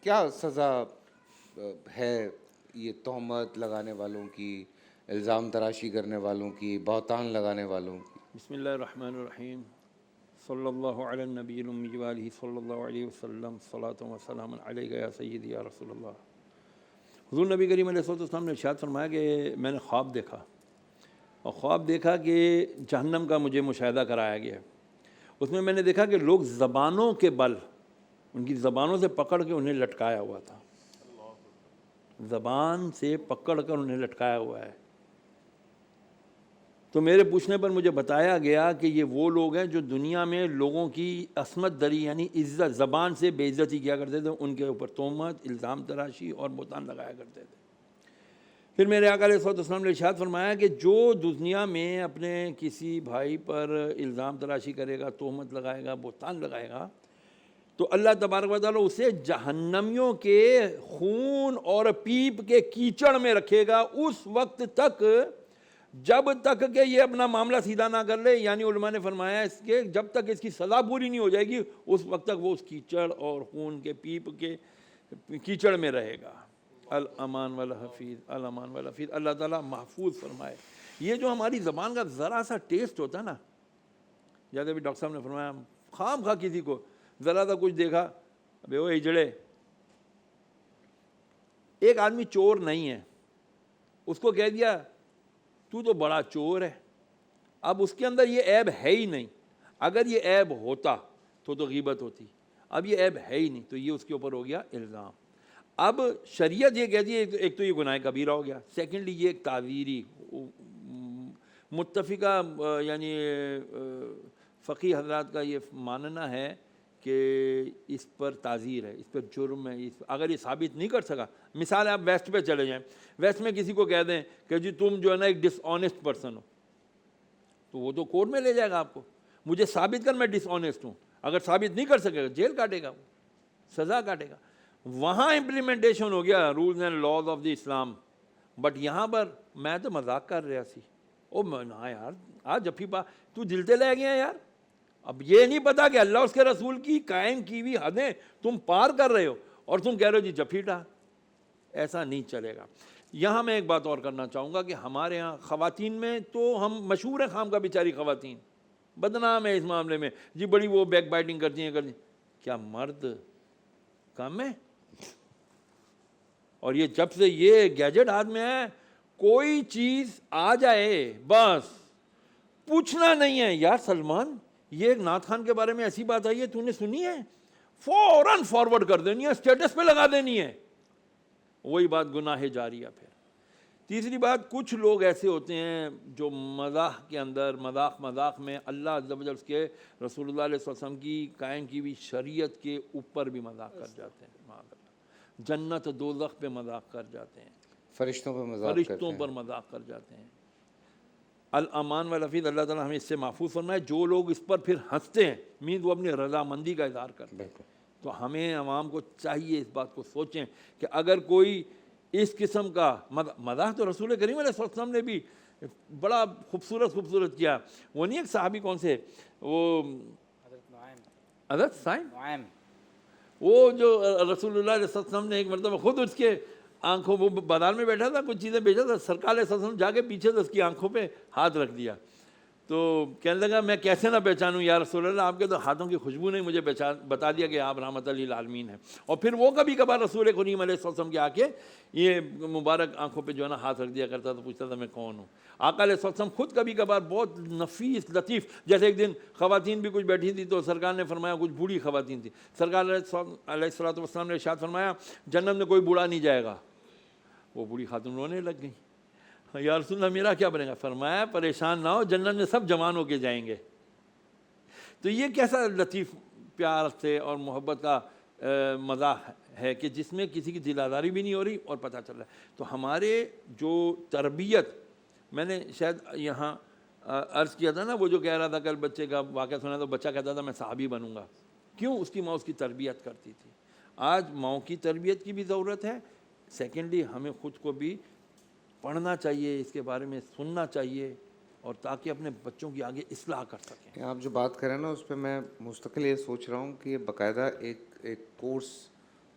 کیا سزا ہے یہ تہمت لگانے والوں کی، الزام تراشی کرنے والوں کی، بہتان لگانے والوں کی؟ بسم اللہ الرحمن الرحیم، صلی اللہ علی النبی الامی وآلہ صلی اللہ علیہ وسلم، صلاۃ و سلام علیک یا سیدی یا رسول اللہ۔ حضور نبی کریم علیہ السلام نے ارشاد فرمایا کہ میں نے خواب دیکھا، اور خواب دیکھا کہ جہنم کا مجھے مشاہدہ کرایا گیا۔ اس میں نے دیکھا کہ لوگ زبانوں کے بل، ان کی زبانوں سے پکڑ کے انہیں لٹکایا ہوا تھا، زبان سے پکڑ کر انہیں لٹکایا ہوا ہے۔ تو میرے پوچھنے پر مجھے بتایا گیا کہ یہ وہ لوگ ہیں جو دنیا میں لوگوں کی عصمت دری یعنی عزت، زبان سے بے عزتی کیا کرتے تھے، ان کے اوپر تہمت، الزام تراشی اور بہتان لگایا کرتے تھے۔ پھر میرے آقا علیہ السلام نے ارشاد فرمایا کہ جو دنیا میں اپنے کسی بھائی پر الزام تراشی کرے گا، تہمت لگائے گا، بہتان لگائے گا، تو اللہ تبارک و تعالیٰ اسے جہنمیوں کے خون اور پیپ کے کیچڑ میں رکھے گا اس وقت تک جب تک کہ یہ اپنا معاملہ سیدھا نہ کر لے۔ یعنی علماء نے فرمایا اس کے جب تک اس کی سزا پوری نہیں ہو جائے گی اس وقت تک وہ اس کیچڑ اور خون کے پیپ کے کیچڑ میں رہے گا۔ الامان والحفیظ، الامان والحفیظ، اللہ تعالیٰ محفوظ فرمائے۔ یہ جو ہماری زبان کا ذرا سا ٹیسٹ ہوتا ہے نا، جیسے بھی ڈاکٹر صاحب نے فرمایا خام خواہ کسی کو ذرا سا کچھ دیکھا، ابے وہ ہجڑے، ایک آدمی چور نہیں ہے، اس کو کہہ دیا تو بڑا چور ہے، اب اس کے اندر یہ عیب ہے ہی نہیں، اگر یہ عیب ہوتا تو غیبت ہوتی، اب یہ عیب ہے ہی نہیں تو یہ اس کے اوپر ہو گیا الزام۔ اب شریعت یہ کہتی ہے ایک تو یہ گناہ کبیرہ ہو گیا، سیکنڈلی یہ ایک تعزیری متفقہ یعنی فقی حضرات کا یہ ماننا ہے کہ اس پر تعزیر ہے، اس پر جرم ہے، اگر یہ ثابت نہیں کر سکا۔ مثال آپ ویسٹ پہ چلے جائیں، ویسٹ میں کسی کو کہہ دیں کہ جی تم جو ہے نا ایک ڈس آنیسٹ پرسن ہو، تو وہ تو کورٹ میں لے جائے گا آپ کو، مجھے ثابت کر میں ڈس آنیسٹ ہوں، اگر ثابت نہیں کر سکے گا جیل کاٹے گا، وہ سزا کاٹے گا۔ وہاں امپلیمنٹیشن ہو گیا rules and laws of the Islam, but یہاں پر میں تو مذاق کر رہا سی، او ہاں یار آ جفی پا تو جلتے لے گیا یار، اب یہ نہیں پتا کہ اللہ اس کے رسول کی قائم کی ہوئی حدیں تم پار کر رہے ہو اور تم کہہ رہے ہو جی جفی ڈال، ایسا نہیں چلے گا۔ یہاں میں ایک بات اور کرنا چاہوں گا کہ ہمارے ہاں خواتین میں تو ہم مشہور ہیں خام کا بیچاری خواتین بدنام ہے اس معاملے میں، جی بڑی وہ بیک بائٹنگ کرتی ہیں کیا مرد کم ہے؟ اور یہ جب سے یہ گیجٹ ہاتھ میں ہے، کوئی چیز آ جائے بس پوچھنا نہیں ہے، یار سلمان یہ ایک نعت خان کے بارے میں ایسی بات آئی ہے تو نے سنی ہے، فوراً فارورڈ کر دینی ہے، اسٹیٹس پہ لگا دینی ہے، وہی بات گناہ جاریہ۔ پھر تیسری بات، کچھ لوگ ایسے ہوتے ہیں جو مزاح کے اندر مذاق میں اللہ عز و جل کے رسول اللہ علیہ وسلم کی قائم کی ہوئی شریعت کے اوپر بھی مذاق کر جاتے ہیں، جنت دوزخ پہ مذاق کر جاتے ہیں، فرشتوں پر مذاق کر جاتے ہیں۔ الامان والحفیظ، اللہ تعالیٰ ہمیں اس سے محفوظ فرمائے۔ جو لوگ اس پر پھر ہنستے ہیں مینز وہ اپنی رضامندی کا اظہار کرتے ہیں، تو ہمیں عوام کو چاہیے اس بات کو سوچیں کہ اگر کوئی اس قسم کا مزاح، تو رسول کریم علیہ السلام نے بھی بڑا خوبصورت کیا۔ وہ نہیں ایک صحابی کون سے، وہ حضرت نعیم، وہ جو رسول اللہ علیہ وسلم نے ایک مرتبہ خود اس کے آنکھوں، وہ بازار میں بیٹھا تھا کچھ چیزیں بیچا تھا، سرکار علیہ وسلم جا کے پیچھے سے اس کی آنکھوں پہ ہاتھ رکھ دیا، تو کہنے لگا میں کیسے نہ پہچانوں یا رسول اللہ، آپ کے تو ہاتھوں کی خوشبو نے مجھے بتا دیا کہ آپ رحمت للعالمین ہیں۔ اور پھر وہ کبھی کبھار رسول کریم علیہ السلام کے آ کے یہ مبارک آنکھوں پہ جو ہے نا ہاتھ رکھ دیا کرتا، تو پوچھتا تھا میں کون ہوں۔ آقا علیہ السلام خود کبھی کبھار بہت نفیس لطیف، جیسے ایک دن خواتین بھی کچھ بیٹھی تھی تو سرکار نے فرمایا، کچھ بوڑھی خواتین تھی، سرکار علیہ السلام نے ارشاد فرمایا جنت میں کوئی بوڑھا نہیں جائے گا۔ وہ بوڑھی خاتون رونے لگ گئی، یا رسول اللہ میرا کیا بنے گا؟ فرمایا پریشان نہ ہو، جنت میں سب جوان ہو کے جائیں گے۔ تو یہ کیسا لطیف پیار سے اور محبت کا مزاح ہے کہ جس میں کسی کی دل آزاری بھی نہیں ہو رہی اور پتہ چل رہا ہے۔ تو ہمارے جو تربیت، میں نے شاید یہاں عرض کیا تھا نا، وہ جو کہہ رہا تھا کل بچے کا واقعہ سنا، تو بچہ کہتا تھا میں صحابی بنوں گا، کیوں؟ اس کی ماں اس کی تربیت کرتی تھی۔ آج ماؤں کی تربیت کی بھی ضرورت ہے، سیکنڈلی ہمیں خود کو بھی پڑھنا چاہیے، اس کے بارے میں سننا چاہیے، اور تاکہ اپنے بچوں کی آگے اصلاح کر سکیں۔ آپ جو بات کر رہے ہیں نا اس پہ میں مستقل یہ سوچ رہا ہوں کہ یہ باقاعدہ ایک کورس